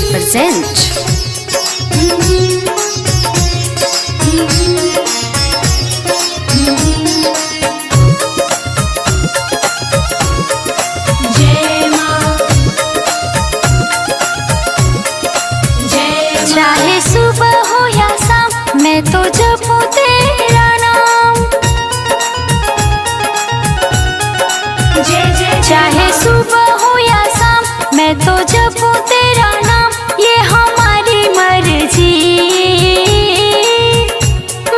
present. चाहे सुबह हो या शाम मैं तो जपूं तेरा नाम। चाहे सुबह हो या शाम मैं तो जपूं तेरा नाम, ये हमारी मर्जी।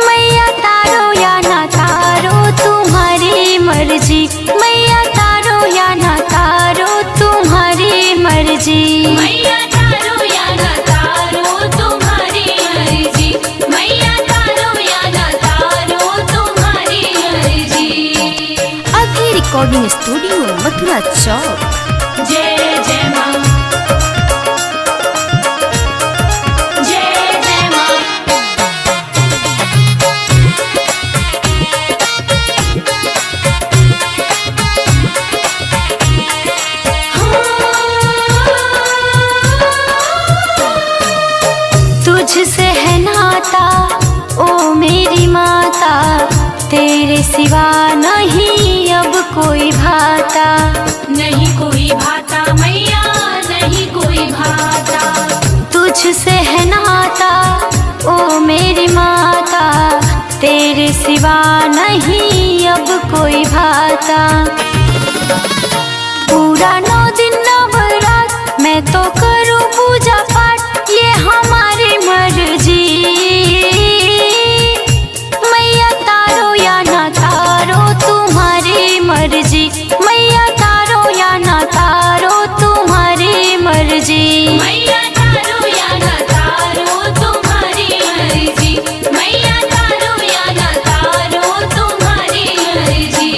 मैया तारो या ना तारो तुम्हारी मर्जी, मैया तारो या ना तारो तुम्हारी मर्जी। मैया तारो या ना तारो तुम्हारी मर्जी, मैया तारो या ना तारो तुम्हारी मर्जी। अभी रिकॉर्डिंग स्टूडियो मथुरा चौक। जय जय माँ, जय जय माँ। तुझसे है नाता ओ मेरी माता, तेरे सिवा नहीं अब कोई भाता। नहीं कोई भाता मैया, नहीं कोई भाता। तुझसे है नाता ओ मेरी माता, तेरे सिवा नहीं अब कोई भाता। पूरा 9 दिन नवरात मैं तो करूँ पूजा पाठ, ये हमारी मर्जी। मैया तारो या ना तारो तुम्हारी मर्जी, मैया तारो या ना तारो तुम्हारी मर्जी। मैया तारो या ना तारो तुम्हारी मर्जी, मैया तारो या ना तारो तुम्हारी मर्जी।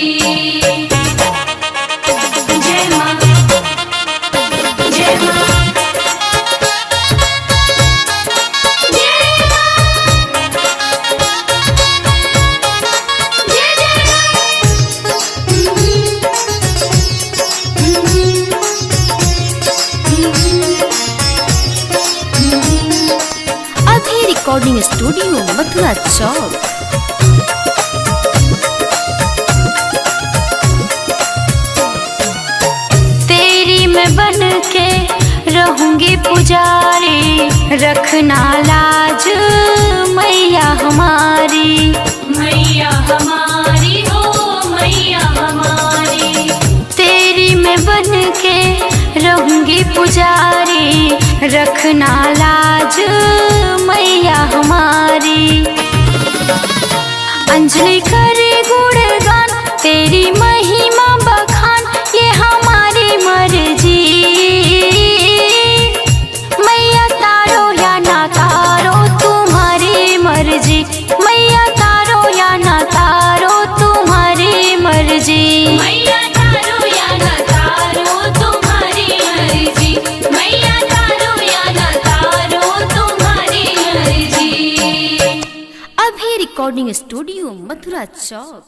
जय माँ, जय माँ, जय माँ, जय अभी रिकॉर्डिंग स्टूडियो मथुरा चौक। तेरी मैं बन के रहूंगी पुजारी, रखना लाज मैया हमारी। मैया हमारी हो, मैया हमारी। तेरी मैं बन के रहूंगी पुजारी, रखना लाज मैया हमारी। अंजलि करे गुणगान तेरी महिमा बखान, ये हमारी मर्जी। मैया तारो या ना तारो तुम्हारी मर्जी, मैया तारो या ना तारो तुम्हारी मर्जी। मैया तारो या ना तारो तुम्हारी मर्जी, मैया तारो या ना तारो तुम्हारी मर्जी। अभी रिकॉर्डिंग स्टूडियो मथुरा चौक।